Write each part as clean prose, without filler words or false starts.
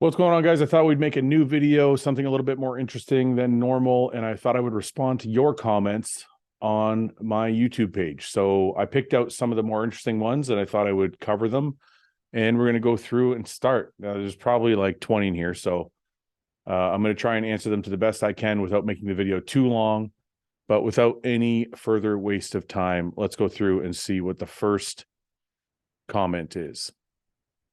What's going on, guys? I thought we'd make a new video, something a little bit more interesting than normal, and I thought I would respond to your comments on my YouTube page. So I picked out some of the more interesting ones and I thought I would cover them, and we're going to go through and start. Now, there's probably like 20 in here, so I'm going to try and answer them to the best I can without making the video too long, but without any further waste of time. Let's go through and see what the first comment is.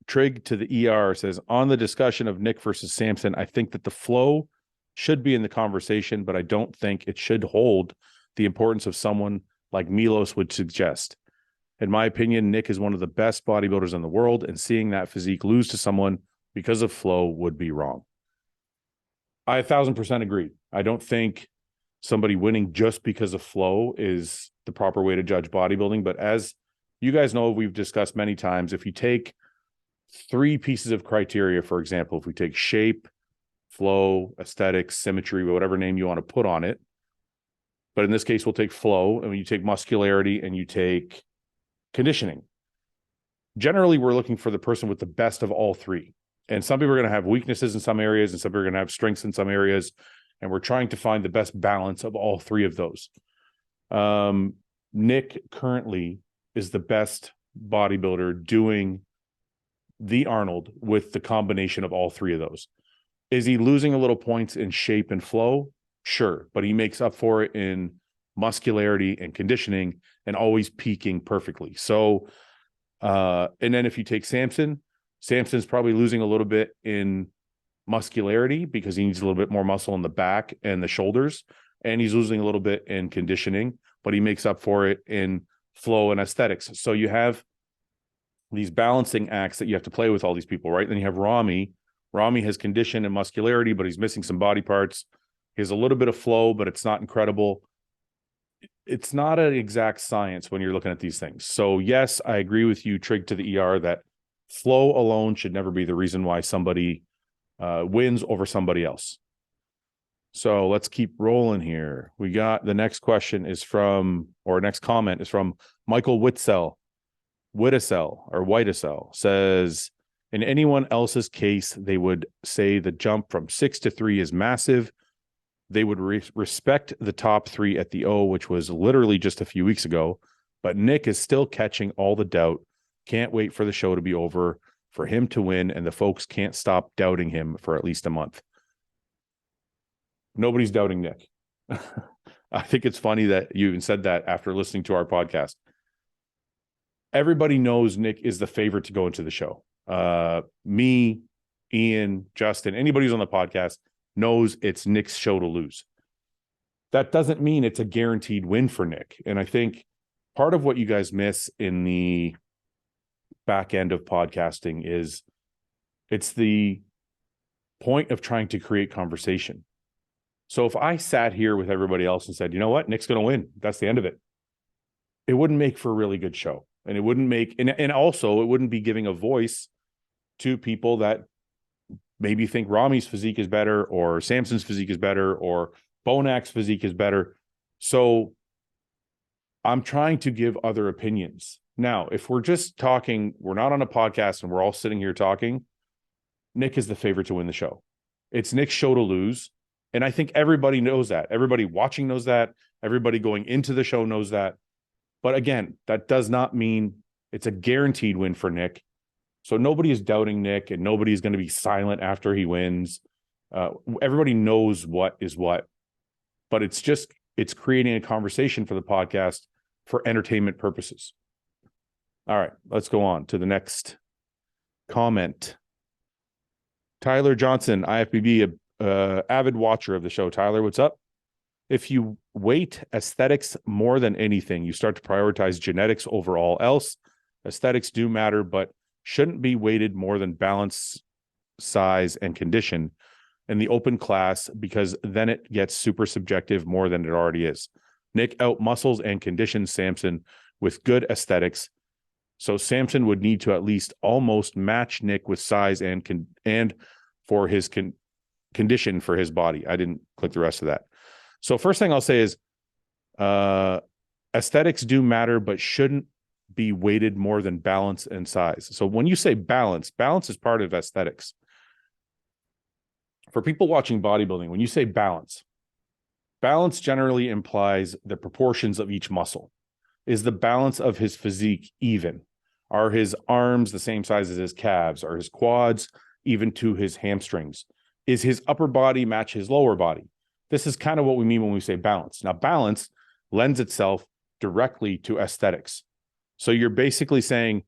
Trig to the ER says, on the discussion of Nick versus Samson, I think that the flow should be in the conversation, but I don't think it should hold the importance of someone like Milos would suggest. In my opinion, Nick is one of the best bodybuilders in the world, and seeing that physique lose to someone because of flow would be wrong. I 1,000% agree. I don't think somebody winning just because of flow is the proper way to judge bodybuilding, but as you guys know, we've discussed many times, if you take three pieces of criteria, for example, if we take shape, flow, aesthetics, symmetry, whatever name you want to put on it, but in this case, we'll take flow, and when you take muscularity and you take conditioning, generally we're looking for the person with the best of all three. And some people are going to have weaknesses in some areas, and some people are going to have strengths in some areas, and we're trying to find the best balance of all three of those. Nick currently is the best bodybuilder doing the Arnold with the combination of all three of those. Is he losing a little points in shape and flow? Sure, but he makes up for it in muscularity and conditioning and always peaking perfectly. So, and then if you take Samson's probably losing a little bit in muscularity because he needs a little bit more muscle in the back and the shoulders, and he's losing a little bit in conditioning, but he makes up for it in flow and aesthetics. So you have these balancing acts that you have to play with all these people, right? Then you have Rami. Rami has condition and muscularity, but he's missing some body parts. He has a little bit of flow, but it's not incredible. It's not an exact science when you're looking at these things. So yes, I agree with you, Trig to the ER, that flow alone should never be the reason why somebody wins over somebody else. So let's keep rolling here. We got the next question is from, or next comment is from Michael Whitesell, says, in anyone else's case, they would say the jump from 6 to 3 is massive. They would respect the top 3 at the O, which was literally just a few weeks ago. But Nick is still catching all the doubt. Can't wait for the show to be over, for him to win, and the folks can't stop doubting him for at least a month. Nobody's doubting Nick. I think it's funny that you even said that after listening to our podcast. Everybody knows Nick is the favorite to go into the show. Me, Ian, Justin, anybody who's on the podcast knows it's Nick's show to lose. That doesn't mean it's a guaranteed win for Nick. And I think part of what you guys miss in the back end of podcasting is it's the point of trying to create conversation. So if I sat here with everybody else and said, you know what, Nick's going to win, that's the end of it, it wouldn't make for a really good show. And it wouldn't make, and also it wouldn't be giving a voice to people that maybe think Rami's physique is better, or Samson's physique is better, or Bonak's physique is better. So I'm trying to give other opinions. Now, if we're just talking, we're not on a podcast and we're all sitting here talking, Nick is the favorite to win the show. It's Nick's show to lose. And I think everybody knows that. Everybody watching knows that. Everybody going into the show knows that. But again, that does not mean it's a guaranteed win for Nick. So nobody is doubting Nick, and nobody is going to be silent after he wins. Everybody knows what is what, but it's creating a conversation for the podcast for entertainment purposes. All right, let's go on to the next comment. Tyler Johnson, IFBB, avid watcher of the show. Tyler, what's up? If you weight aesthetics more than anything, you start to prioritize genetics over all else. Aesthetics do matter, but shouldn't be weighted more than balance, size, and condition in the open class, because then it gets super subjective more than it already is. Nick out muscles and conditions Samson with good aesthetics. So Samson would need to at least almost match Nick with size and for his condition for his body. I didn't click the rest of that. So first thing I'll say is aesthetics do matter, but shouldn't be weighted more than balance and size. So when you say balance is part of aesthetics. For people watching bodybuilding, when you say balance, balance generally implies the proportions of each muscle. Is the balance of his physique even? Are his arms the same size as his calves? Are his quads even to his hamstrings? Is his upper body match his lower body? This is kind of what we mean when we say balance. Now, balance lends itself directly to aesthetics. So you're basically saying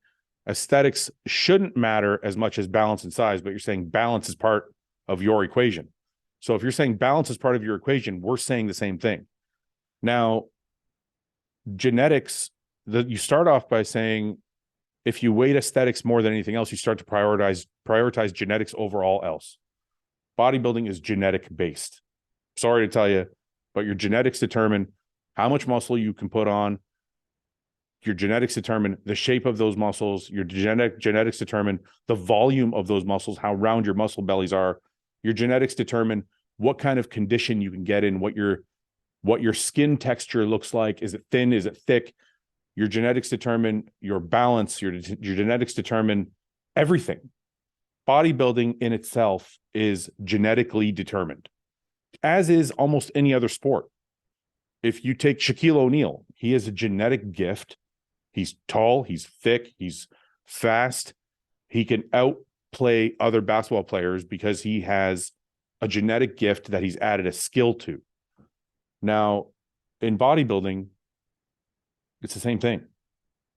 aesthetics shouldn't matter as much as balance and size, but you're saying balance is part of your equation. So if you're saying balance is part of your equation, we're saying the same thing. Now, genetics, you start off by saying if you weight aesthetics more than anything else, you start to prioritize genetics over all else. Bodybuilding is genetic based. Sorry to tell you, but your genetics determine how much muscle you can put on. Your genetics determine the shape of those muscles. Your genetics determine the volume of those muscles, how round your muscle bellies are. Your genetics determine what kind of condition you can get in, what your skin texture looks like. Is it thin? Is it thick? Your genetics determine your balance. Your genetics determine everything. Bodybuilding in itself is genetically determined, as is almost any other sport. If you take Shaquille O'Neal, he has a genetic gift. He's tall, he's thick, he's fast. He can outplay other basketball players because he has a genetic gift that he's added a skill to. Now, in bodybuilding, it's the same thing.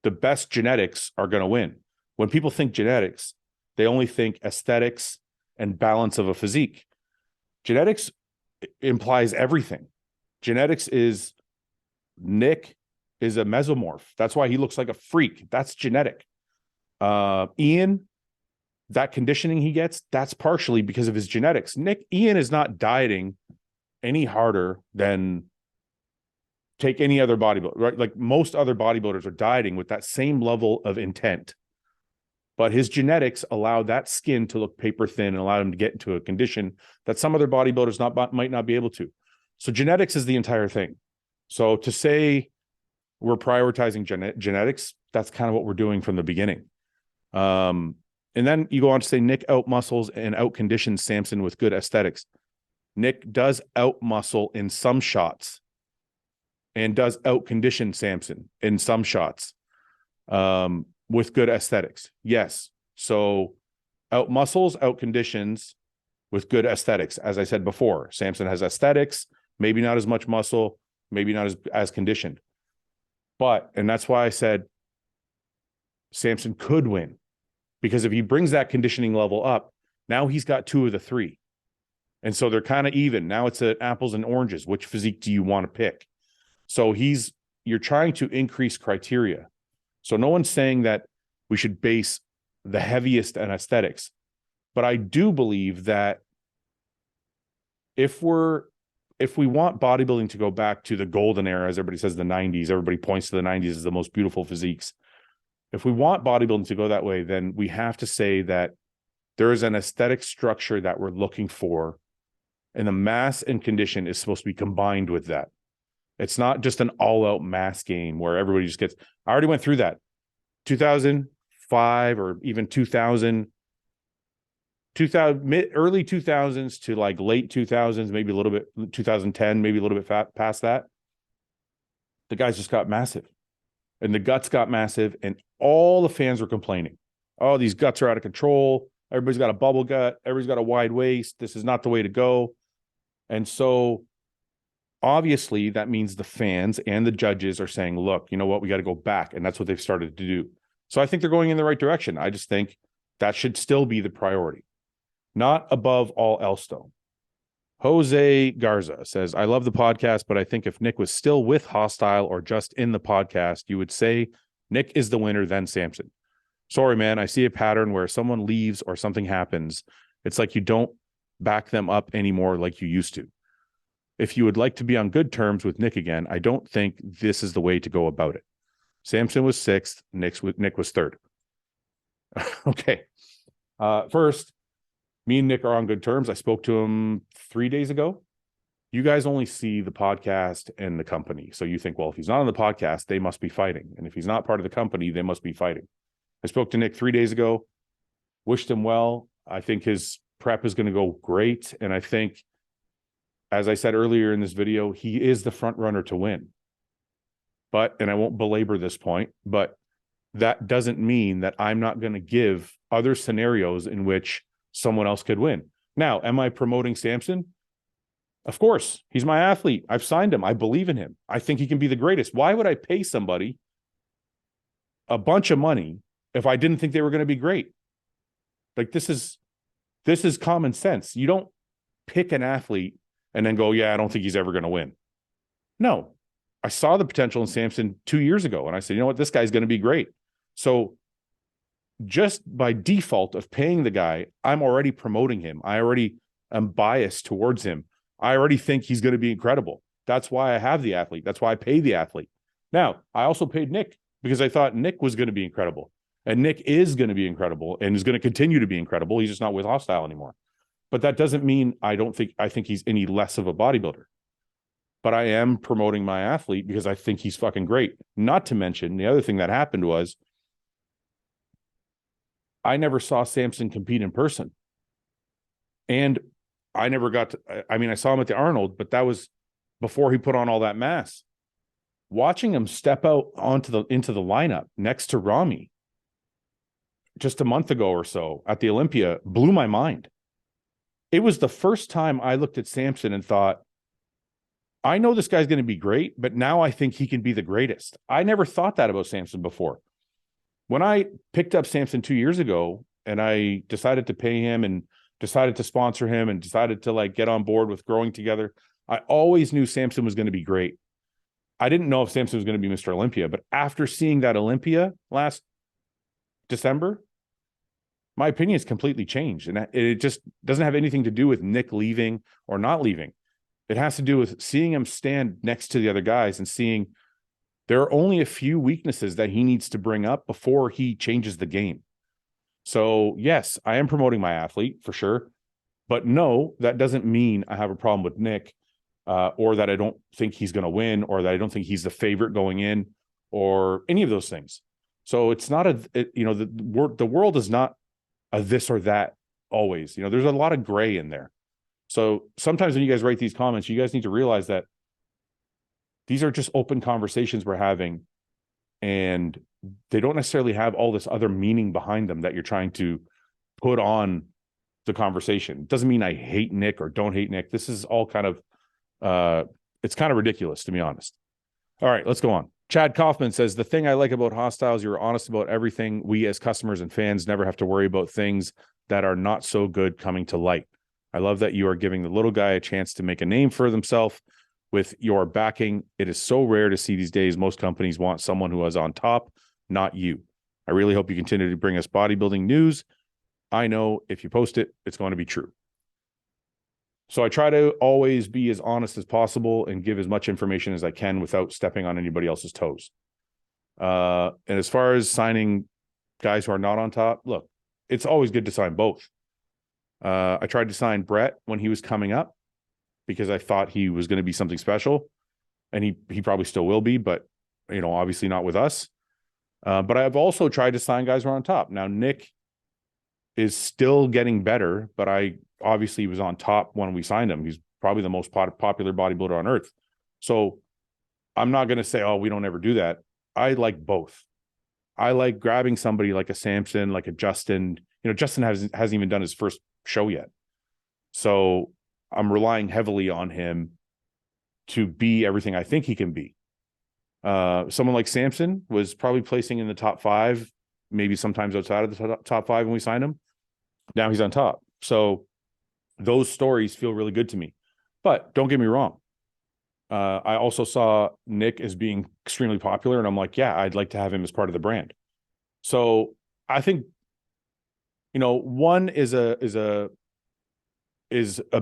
The best genetics are going to win. When people think genetics, they only think aesthetics and balance of a physique. Genetics implies everything. Genetics is Nick is a mesomorph. That's why he looks like a freak. That's genetic. Ian, that conditioning he gets, that's partially because of his genetics. Ian is not dieting any harder than take any other bodybuilder, right? Like most other bodybuilders are dieting with that same level of intent. But his genetics allow that skin to look paper thin and allow him to get into a condition that some other bodybuilders might not be able to. So genetics is the entire thing. So to say we're prioritizing genetics, that's kind of what we're doing from the beginning. And then you go on to say Nick out muscles and out conditions Samson with good aesthetics. Nick does out muscle in some shots and does out condition Samson in some shots with good aesthetics. Yes. So out muscles, out conditions with good aesthetics. As I said before, Samson has aesthetics, maybe not as much muscle, maybe not as conditioned. But, and that's why I said Samson could win, because if he brings that conditioning level up, now he's got 2 of the 3. And so they're kind of even. Now it's apples and oranges. Which physique do you want to pick? So you're trying to increase criteria. So no one's saying that we should base the heaviest on aesthetics. But I do believe that if we want bodybuilding to go back to the golden era, as everybody says, the 90s, everybody points to the 90s as the most beautiful physiques. If we want bodybuilding to go that way, then we have to say that there is an aesthetic structure that we're looking for, and the mass and condition is supposed to be combined with that. It's not just an all-out mass game where everybody just gets, I already went through that. 2005 or even 2000, early 2000s to like late 2000s, maybe a little bit 2010, maybe a little bit past that. The guys just got massive, and the guts got massive, and all the fans were complaining. Oh, these guts are out of control. Everybody's got a bubble gut. Everybody's got a wide waist. This is not the way to go. And so obviously that means the fans and the judges are saying, look, you know what? We got to go back. And that's what they've started to do. So I think they're going in the right direction. I just think that should still be the priority. Not above all else, though. Jose Garza says, I love the podcast, but I think if Nick was still with Hosstile or just in the podcast, you would say Nick is the winner, then Samson. Sorry, man. I see a pattern where someone leaves or something happens. It's like you don't back them up anymore like you used to. If you would like to be on good terms with Nick again, I don't think this is the way to go about it. Samson was 6th. Nick was 3rd. Okay. First, me and Nick are on good terms. I spoke to him 3 days ago. You guys only see the podcast and the company. So you think, well, if he's not on the podcast, they must be fighting. And if he's not part of the company, they must be fighting. I spoke to Nick 3 days ago, wished him well. I think his prep is going to go great. And I think, as I said earlier in this video, he is the front runner to win. But, and I won't belabor this point, but that doesn't mean that I'm not going to give other scenarios in which someone else could win. Now, am I promoting Samson? Of course. He's my athlete. I've signed him. I believe in him. I think he can be the greatest. Why would I pay somebody a bunch of money if I didn't think they were going to be great? Like, this is common sense. You don't pick an athlete and then go, yeah, I don't think he's ever going to win. No. I saw the potential in Samson 2 years ago, and I said, you know what, this guy's going to be great. So just by default of paying the guy, I'm already promoting him. I already am biased towards him. I already think he's going to be incredible. That's why I have the athlete. That's why I pay the athlete. Now, I also paid Nick because I thought Nick was going to be incredible. And Nick is going to be incredible and is going to continue to be incredible. He's just not with Hosstile anymore. But that doesn't mean I think he's any less of a bodybuilder. But I am promoting my athlete because I think he's fucking great. Not to mention, the other thing that happened was I never saw Samson compete in person. And I never got to, I saw him at the Arnold, but that was before he put on all that mass. Watching him step out into the lineup next to Rami just a month ago or so at the Olympia blew my mind. It was the first time I looked at Samson and thought, I know this guy's going to be great, but now I think he can be the greatest. I never thought that about Samson before. When I picked up Samson 2 years ago and I decided to pay him and decided to sponsor him and decided to like get on board with growing together, I always knew Samson was going to be great. I didn't know if Samson was going to be Mr. Olympia, but after seeing that Olympia last December, my opinion has completely changed. And it just doesn't have anything to do with Nick leaving or not leaving. It has to do with seeing him stand next to the other guys and seeing there are only a few weaknesses that he needs to bring up before he changes the game. So yes, I am promoting my athlete for sure, but no, that doesn't mean I have a problem with Nick or that I don't think he's going to win or that I don't think he's the favorite going in or any of those things. So it's not the world is not a this or that always. There's a lot of gray in there. So sometimes when you guys write these comments, you guys need to realize that these are just open conversations we're having, and they don't necessarily have all this other meaning behind them that you're trying to put on the conversation. It doesn't mean I hate Nick or don't hate Nick. This is all kind of, it's kind of ridiculous, to be honest. All right, let's go on. Chad Kaufman says, the thing I like about Hostile is you're honest about everything. We as customers and fans never have to worry about things that are not so good coming to light. I love that you are giving the little guy a chance to make a name for themselves with your backing. It is so rare to see these days. Most companies want someone who is on top, not you. I really hope you continue to bring us bodybuilding news. I know if you post it, it's going to be true. So I try to always be as honest as possible and give as much information as I can without stepping on anybody else's toes. And as far as signing guys who are not on top, look, it's always good to sign both. I tried to sign Brett when he was coming up because I thought he was going to be something special, and he probably still will be, but obviously not with us. But I've also tried to sign guys who are on top. Now Nick is still getting better, but I obviously was on top when we signed him. He's probably the most popular bodybuilder on earth. So I'm not going to say, oh, we don't ever do that. I like both. I like grabbing somebody like a Samson, like a Justin. Justin hasn't even done his first show yet. So I'm relying heavily on him to be everything I think he can be. Someone like Samson was probably placing in the top 5, maybe sometimes outside of the top 5 when we signed him. Now he's on top. So those stories feel really good to me. But don't get me wrong. I also saw Nick as being extremely popular, and I'm like, yeah, I'd like to have him as part of the brand. So I think, one is a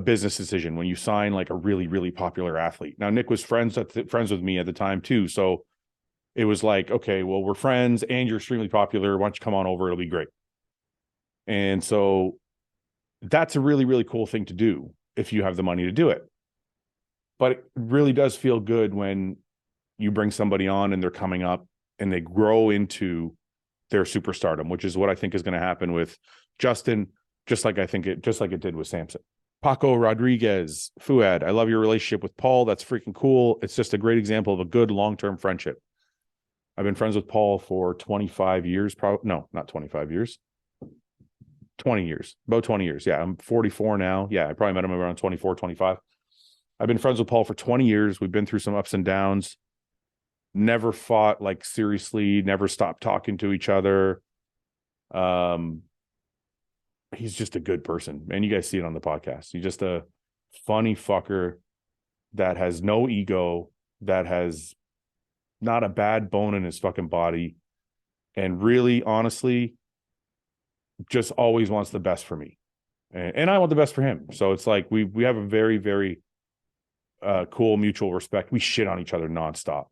business decision when you sign like a really, really popular athlete. Now, Nick was friends with me at the time too. So it was like, okay, well, we're friends and you're extremely popular. Why don't you come on over? It'll be great. And so that's a really, really cool thing to do if you have the money to do it. But it really does feel good when you bring somebody on and they're coming up and they grow into their superstardom, which is what I think is going to happen with Justin. just like it did with Samson. Paco Rodriguez, Fouad, I love your relationship with Paul. That's freaking cool. It's just a great example of a good long-term friendship. I've been friends with Paul for 25 years. No, not 25 years. 20 years. About 20 years. Yeah, I'm 44 now. Yeah, I probably met him around 24, 25. I've been friends with Paul for 20 years. We've been through some ups and downs. Never fought, like, seriously, never stopped talking to each other. He's just a good person, man. You guys see it on the podcast. He's just a funny fucker that has no ego, that has not a bad bone in his fucking body, and really, honestly, just always wants the best for me. And I want the best for him. So it's like we have a very, very cool mutual respect. We shit on each other nonstop.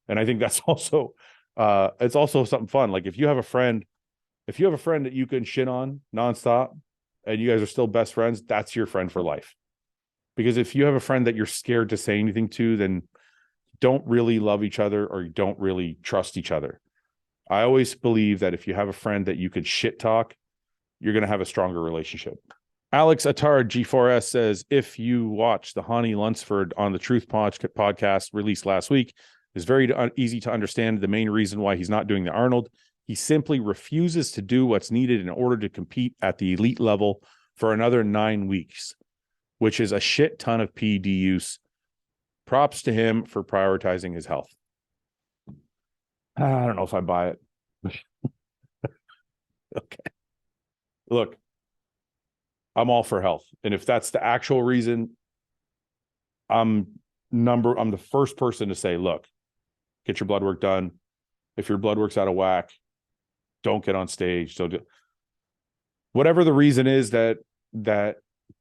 And I think that's also it's also something fun. Like, if you have a friend that you can shit on nonstop and you guys are still best friends, that's your friend for life. Because if you have a friend that you're scared to say anything to, then you don't really love each other, or you don't really trust each other. I always believe that if you have a friend that you could shit talk, you're going to have a stronger relationship. Alex Attard G4S says, if you watch the Hani Lunsford on the Truth podcast released last week, it's very easy to understand the main reason why he's not doing the Arnold. He simply refuses to do what's needed in order to compete at the elite level for another 9 weeks, which is a shit ton of PED use. Props to him for prioritizing his health. I don't know if I buy it. Okay. Look, I'm all for health. And if that's the actual reason, I'm the first person to say, look, get your blood work done. If your blood work's out of whack, don't get on stage. Whatever the reason is that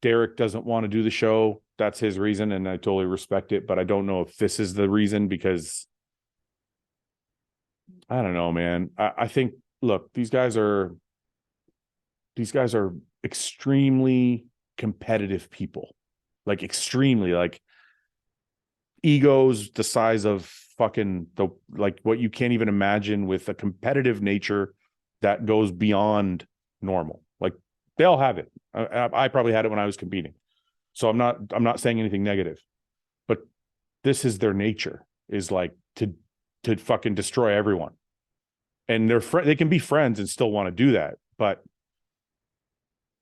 Derek doesn't want to do the show, that's his reason, and I totally respect it. But I don't know if this is the reason, because I don't know, man. I think, look, these guys are extremely competitive people, like extremely, like egos the size of fucking like what you can't even imagine, with a competitive nature that goes beyond normal. Like, they all have it. I probably had it when I was competing. So I'm not saying anything negative, but this is their nature, is like to fucking destroy everyone. And they can be friends and still want to do that. But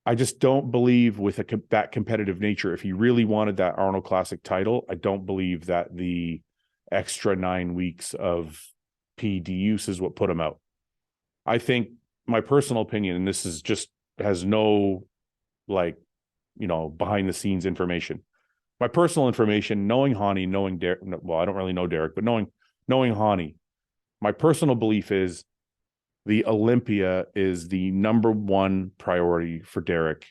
I just don't believe with that competitive nature. If he really wanted that Arnold Classic title, I don't believe that the extra 9 weeks of PED use is what put him out. I think, my personal opinion, and this is just has no, like, behind the scenes information. My personal information, knowing Hani, knowing Derek, well, I don't really know Derek, but knowing Hani, my personal belief is the Olympia is the number one priority for Derek,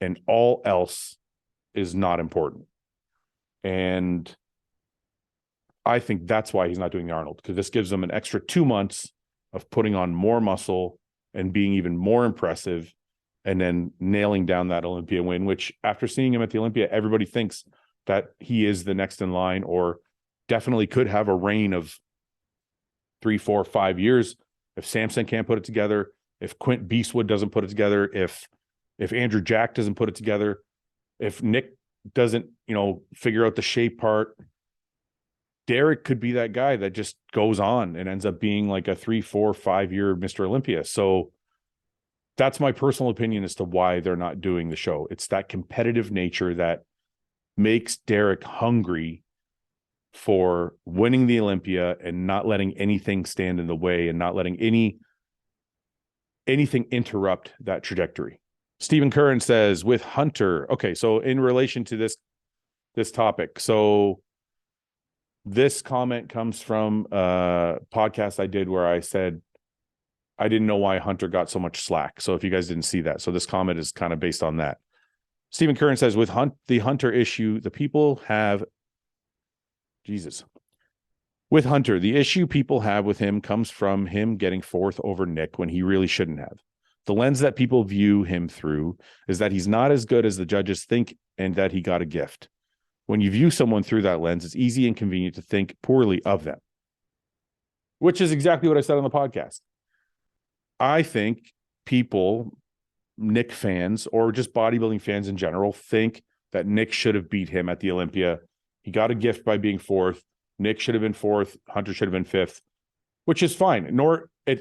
and all else is not important. And I think that's why he's not doing the Arnold, because this gives him an extra 2 months of putting on more muscle and being even more impressive, and then nailing down that Olympia win, which, after seeing him at the Olympia, everybody thinks that he is the next in line, or definitely could have a reign of 3, 4, 5 years. If Samson can't put it together, if Quint Beastwood doesn't put it together, if Andrew Jack doesn't put it together, if Nick doesn't, figure out the shape part, Derek could be that guy that just goes on and ends up being like a 3, 4, 5 year Mr. Olympia. So that's my personal opinion as to why they're not doing the show. It's that competitive nature that makes Derek hungry for winning the Olympia, and not letting anything stand in the way, and not letting anything interrupt that trajectory. Stephen Curran says, with Hunter. Okay, so in relation to this topic, so this comment comes from a podcast I did where I said I didn't know why Hunter got so much slack. So if you guys didn't see that, so this comment is kind of based on that. Stephen Curran says, with the Hunter issue, the people have with Hunter, the issue people have with him comes from him getting fourth over Nick when he really shouldn't have. The lens that people view him through is that he's not as good as the judges think, and that he got a gift. When you view someone through that lens, it's easy and convenient to think poorly of them, which is exactly what I said on the podcast. I think people Nick fans or just bodybuilding fans in general think that Nick should have beat him at the Olympia. He got a gift by being fourth. Nick should have been fourth. Hunter should have been fifth, which is fine.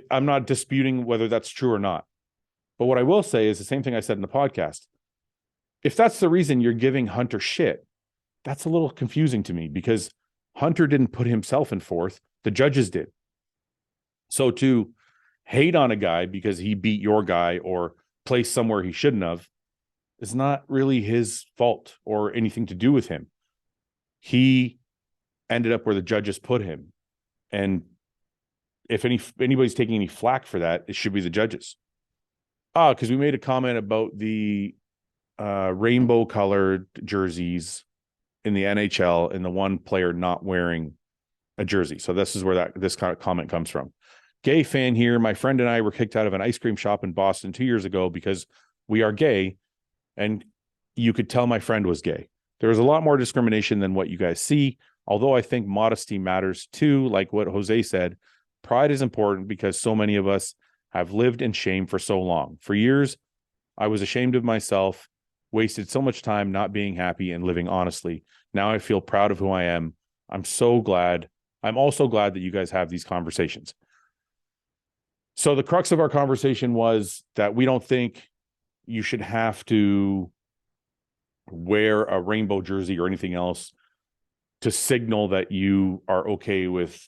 I'm not disputing whether that's true or not. But what I will say is the same thing I said in the podcast. If that's the reason you're giving Hunter shit, that's a little confusing to me because Hunter didn't put himself in fourth. The judges did. So to hate on a guy because he beat your guy or placed somewhere he shouldn't have is not really his fault or anything to do with him. He ended up where the judges put him. And if anybody's taking any flack for that, it should be the judges. Because we made a comment about the rainbow colored jerseys in the NHL and the one player not wearing a jersey. So this is where this kind of comment comes from. Gay fan here. My friend and I were kicked out of an ice cream shop in Boston 2 years ago because we are gay, and you could tell my friend was gay. There is a lot more discrimination than what you guys see, although I think modesty matters too. Like what Jose said, pride is important because so many of us have lived in shame for so long. For years, I was ashamed of myself, wasted so much time not being happy and living honestly. Now I feel proud of who I am. I'm so glad. I'm also glad that you guys have these conversations. So the crux of our conversation was that we don't think you should have to wear a rainbow jersey or anything else to signal that you are okay with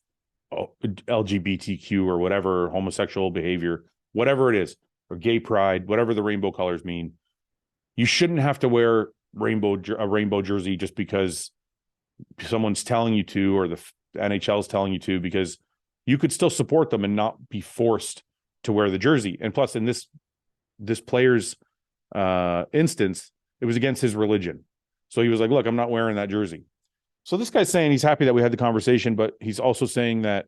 LGBTQ or whatever, homosexual behavior, whatever it is, or gay pride, whatever the rainbow colors mean. You shouldn't have to wear a rainbow jersey just because someone's telling you to, or the NHL is telling you to, because you could still support them and not be forced to wear the jersey. And plus, in this player's instance, it was against his religion. So he was like, look, I'm not wearing that jersey. So this guy's saying he's happy that we had the conversation, but he's also saying that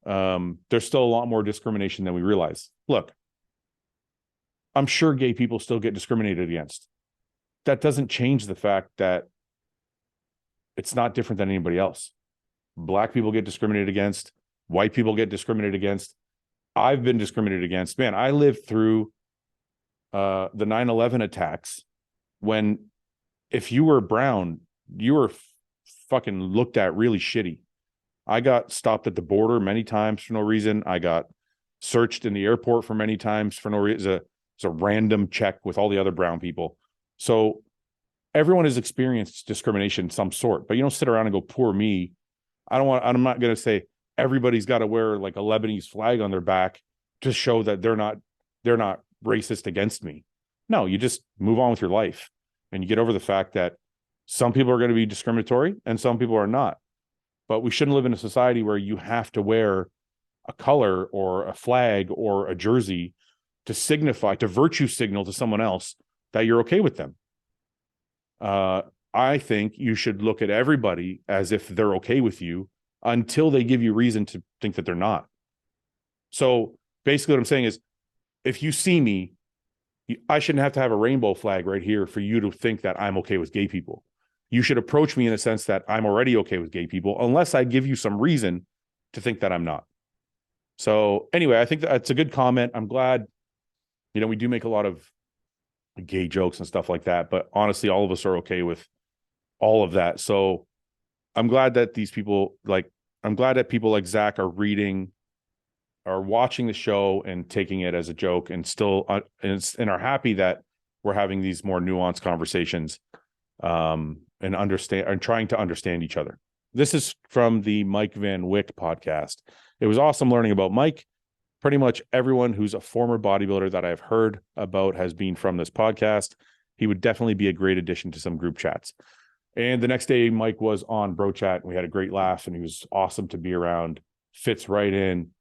there's still a lot more discrimination than we realize. Look, I'm sure gay people still get discriminated against. That doesn't change the fact that it's not different than anybody else. Black people get discriminated against. White people get discriminated against. I've been discriminated against. Man, I lived through the 9/11 attacks when if you were brown, you were fucking looked at really shitty. I got stopped at the border many times for no reason. I got searched in the airport for many times for no reason. It's a random check with all the other brown people. So everyone has experienced discrimination of some sort, but you don't sit around and go, poor me. I'm not going to say everybody's got to wear like a Lebanese flag on their back to show that they're not racist against me. No, you just move on with your life and you get over the fact that some people are going to be discriminatory and some people are not. But we shouldn't live in a society where you have to wear a color or a flag or a jersey to signify, to virtue signal to someone else that you're okay with them. I think you should look at everybody as if they're okay with you until they give you reason to think that they're not. So basically what I'm saying is, if you see me, I shouldn't have to have a rainbow flag right here for you to think that I'm okay with gay people. You should approach me in a sense that I'm already okay with gay people, unless I give you some reason to think that I'm not. So anyway, I think that's a good comment. I'm glad, we do make a lot of gay jokes and stuff like that, but honestly, all of us are okay with all of that. So I'm glad that people like Zach are watching the show and taking it as a joke and still and are happy that we're having these more nuanced conversations and trying to understand each other. This is from the Mike Van Wyck podcast. It was awesome learning about Mike. Pretty much everyone who's a former bodybuilder that I've heard about has been from this podcast. He would definitely be a great addition to some group chats. And the next day, Mike was on Bro Chat, and we had a great laugh, and he was awesome to be around. Fits right in.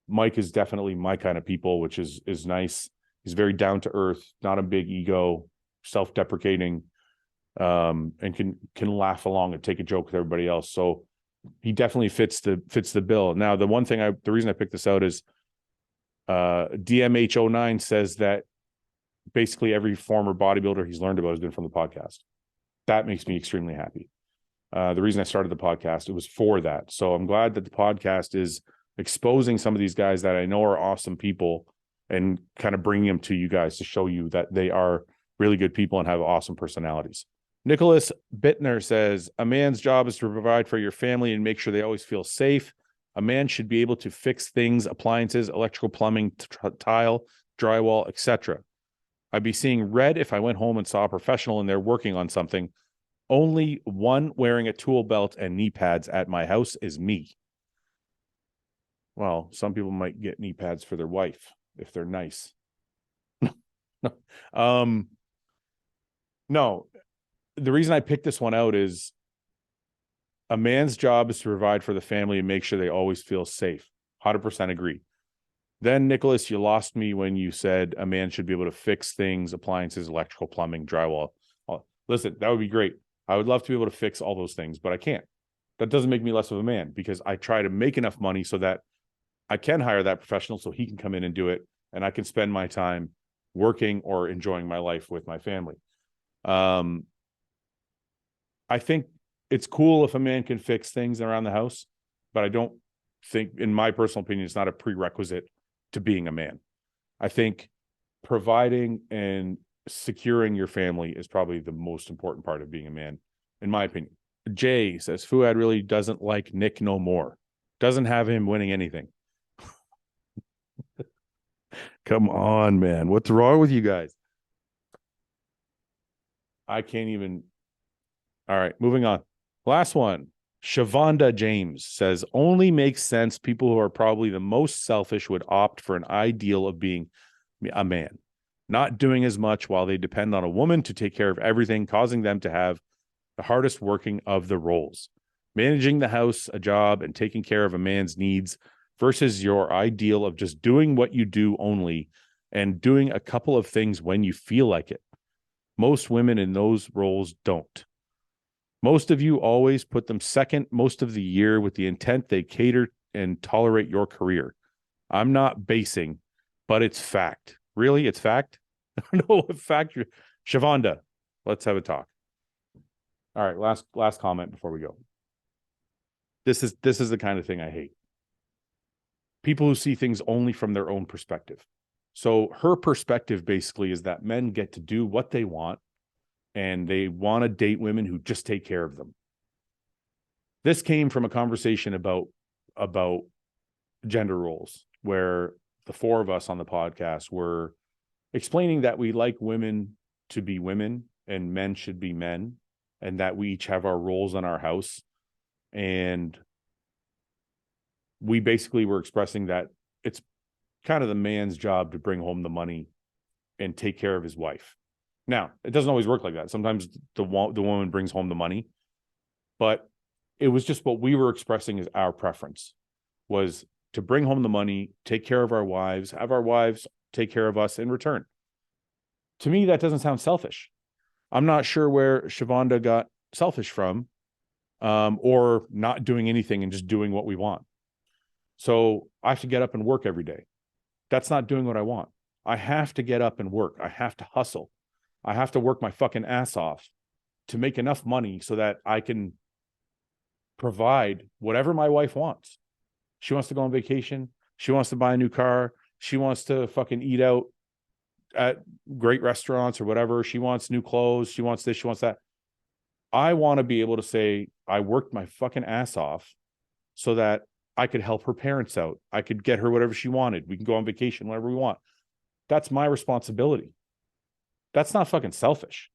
Mike is definitely my kind of people, which is nice. He's very down to earth, not a big ego, self-deprecating, and can laugh along and take a joke with everybody else. So he definitely fits the bill. Now, the reason I picked this out is DMH09 says that basically every former bodybuilder he's learned about has been from the podcast. That makes me extremely happy. The reason I started the podcast, it was for that. So I'm glad that the podcast is exposing some of these guys that I know are awesome people and kind of bringing them to you guys to show you that they are really good people and have awesome personalities. Nicholas Bittner says, a man's job is to provide for your family and make sure they always feel safe. A man should be able to fix things, appliances, electrical, plumbing, tile, drywall, etc. I'd be seeing red if I went home and saw a professional and they're working on something. Only one wearing a tool belt and knee pads at my house is me. Well, some people might get knee pads for their wife if they're nice. No, the reason I picked this one out is a man's job is to provide for the family and make sure they always feel safe. 100% agree. Then, Nicholas, you lost me when you said a man should be able to fix things, appliances, electrical, plumbing, drywall. Listen, that would be great. I would love to be able to fix all those things, but I can't. That doesn't make me less of a man because I try to make enough money so that I can hire that professional so he can come in and do it, and I can spend my time working or enjoying my life with my family. I think it's cool if a man can fix things around the house, but I don't think, in my personal opinion, it's not a prerequisite to being a man. I think providing and securing your family is probably the most important part of being a man, in my opinion. Jay says, Fouad really doesn't like Nick no more. Doesn't have him winning anything. Come on, man. What's wrong with you guys? I can't even. All right, moving on. Last one. Shavonda James says, only makes sense people who are probably the most selfish would opt for an ideal of being a man, not doing as much while they depend on a woman to take care of everything, causing them to have the hardest working of the roles. Managing the house, a job, and taking care of a man's needs versus your ideal of just doing what you do only and doing a couple of things when you feel like it. Most women in those roles don't. Most of you always put them second most of the year with the intent they cater and tolerate your career. I'm not basing, but it's fact. Really? It's fact? I don't know what fact you're... Shavonda, let's have a talk. All right, last comment before we go. This is the kind of thing I hate. People who see things only from their own perspective. So her perspective basically is that men get to do what they want and they want to date women who just take care of them. This came from a conversation about gender roles, where the four of us on the podcast were explaining that we like women to be women and men should be men, and that we each have our roles in our house. And we basically were expressing that it's kind of the man's job to bring home the money and take care of his wife. Now, it doesn't always work like that. Sometimes the woman brings home the money, but it was just what we were expressing as our preference was to bring home the money, take care of our wives, have our wives take care of us in return. To me, that doesn't sound selfish. I'm not sure where Shavonda got selfish from, or not doing anything and just doing what we want. So I have to get up and work every day. That's not doing what I want. I have to get up and work. I have to hustle. I have to work my fucking ass off to make enough money so that I can provide whatever my wife wants. She wants to go on vacation. She wants to buy a new car. She wants to fucking eat out at great restaurants or whatever. She wants new clothes. She wants this. She wants that. I want to be able to say I worked my fucking ass off so that I could help her parents out. I could get her whatever she wanted. We can go on vacation whenever we want. That's my responsibility. That's not fucking selfish.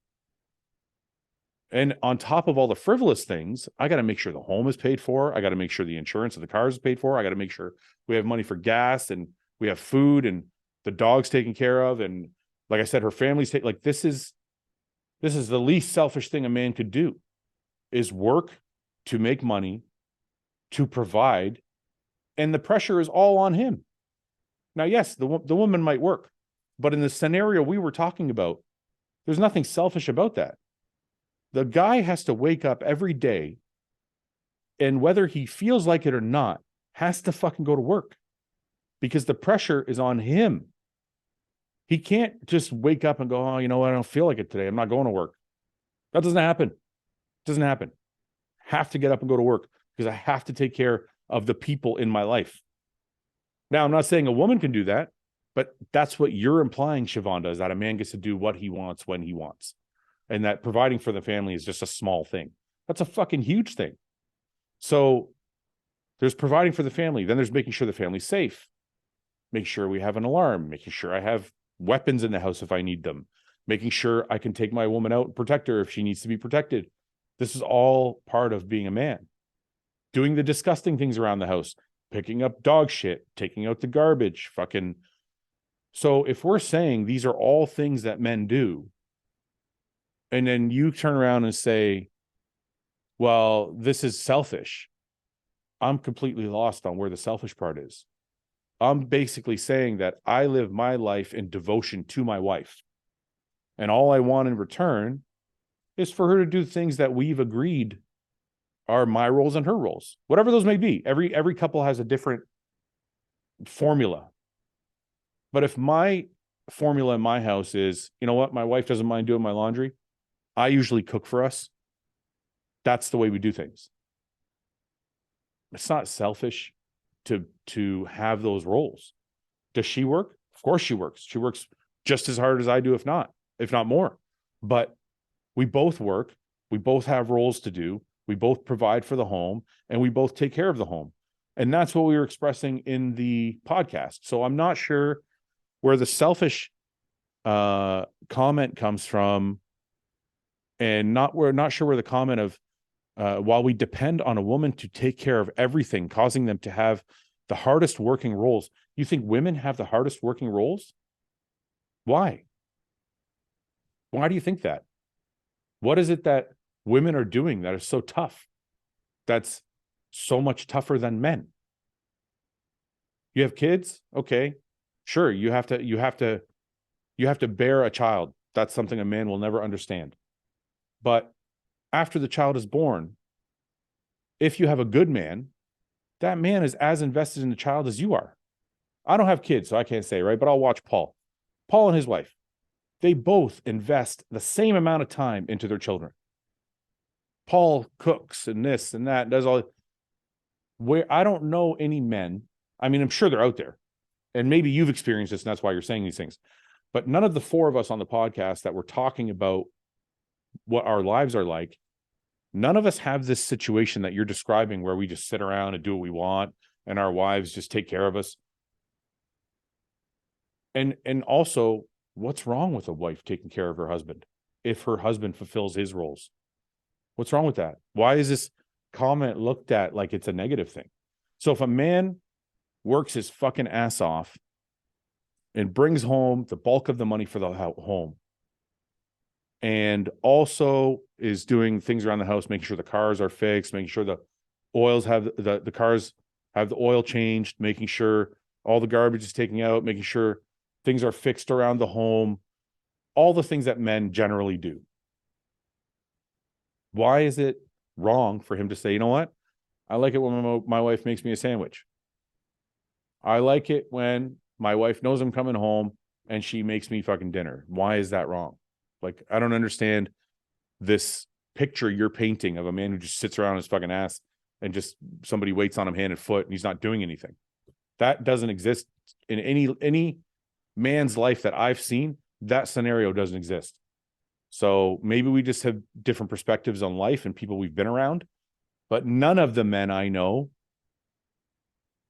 And on top of all the frivolous things, I got to make sure the home is paid for. I got to make sure the insurance of the cars is paid for. I got to make sure we have money for gas and we have food and the dog's taken care of. And like I said, her family's like, this is the least selfish thing a man could do, is work to make money, to provide, and the pressure is all on him. Now, yes, the woman might work, but in the scenario we were talking about, there's nothing selfish about that. The guy has to wake up every day, and whether he feels like it or not, has to fucking go to work because the pressure is on him. He can't just wake up and go, oh, you know what? I don't feel like it today. I'm not going to work. That doesn't happen. It doesn't happen. Have to get up and go to work because I have to take care of the people in my life. Now, I'm not saying a woman can do that, But that's what you're implying, Shavonda, is that a man gets to do what he wants when he wants. And that providing for the family is just a small thing. That's a fucking huge thing. So there's providing for the family. Then there's making sure the family's safe. Make sure we have an alarm. Making sure I have weapons in the house if I need them. Making sure I can take my woman out and protect her if she needs to be protected. This is all part of being a man. Doing the disgusting things around the house. Picking up dog shit. Taking out the garbage. Fucking. So if we're saying these are all things that men do, and then you turn around and say, well, this is selfish, I'm completely lost on where the selfish part is. I'm basically saying that I live my life in devotion to my wife. And all I want in return is for her to do things that we've agreed are my roles and her roles, whatever those may be. Every couple has a different formula. But if my formula in my house is, you know what, my wife doesn't mind doing my laundry, I usually cook for us. That's the way we do things. It's not selfish to have those roles. Does she work? Of course she works. She works just as hard as I do, if not more. But we both work. We both have roles to do. We both provide for the home, and we both take care of the home. And that's what we were expressing in the podcast. So I'm not sure where the selfish comment comes from, and we're not sure where the comment of while we depend on a woman to take care of everything, causing them to have the hardest working roles. You think women have the hardest working roles? Why? Why do you think that? What is it that women are doing that is so tough? That's so much tougher than men. You have kids? Okay. Sure, you have to bear a child. That's something a man will never understand. But after the child is born, if you have a good man, that man is as invested in the child as you are. I don't have kids, so I can't say, right? But I'll watch Paul. Paul and his wife, they both invest the same amount of time into their children. Paul cooks and this and that, does all. Where I don't know any men, I mean, I'm sure they're out there. And maybe you've experienced this, and that's why you're saying these things. But none of the four of us on the podcast that we're talking about what our lives are like, none of us have this situation that you're describing where we just sit around and do what we want and our wives just take care of us. And also, what's wrong with a wife taking care of her husband if her husband fulfills his roles? What's wrong with that? Why is this comment looked at like it's a negative thing? So if a man works his fucking ass off and brings home the bulk of the money for the home, and also is doing things around the house, making sure the cars are fixed, making sure the oils have the cars have the oil changed, making sure all the garbage is taken out, making sure things are fixed around the home, all the things that men generally do. Why is it wrong for him to say, you know what? I like it when my wife makes me a sandwich. I like it when my wife knows I'm coming home and she makes me fucking dinner. Why is that wrong? Like, I don't understand this picture you're painting of a man who just sits around his fucking ass and just somebody waits on him hand and foot and he's not doing anything. That doesn't exist in any man's life that I've seen. That scenario doesn't exist. So maybe we just have different perspectives on life and people we've been around, but none of the men I know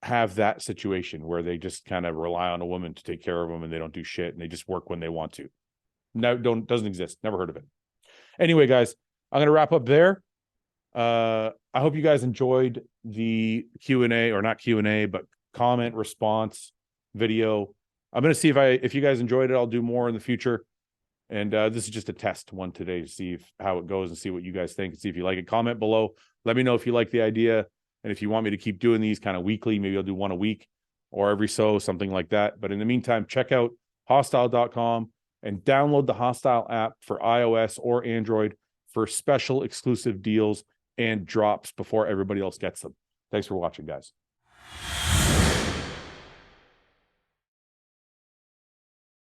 have that situation where they just kind of rely on a woman to take care of them and they don't do shit and they just work when they want to. No, doesn't exist. Never heard of it. Anyway, guys, I'm going to wrap up there. I hope you guys enjoyed the Q&A, or not Q&A, but comment response video. I'm going to see if you guys enjoyed it, I'll do more in the future. And this is just a test one today to see how it goes and see what you guys think and see if you like it. Comment below. Let me know if you like the idea. And if you want me to keep doing these kind of weekly, maybe I'll do one a week or every so, something like that. But in the meantime, check out hosstile.com and download the Hosstile app for iOS or Android for special exclusive deals and drops before everybody else gets them. Thanks for watching, guys.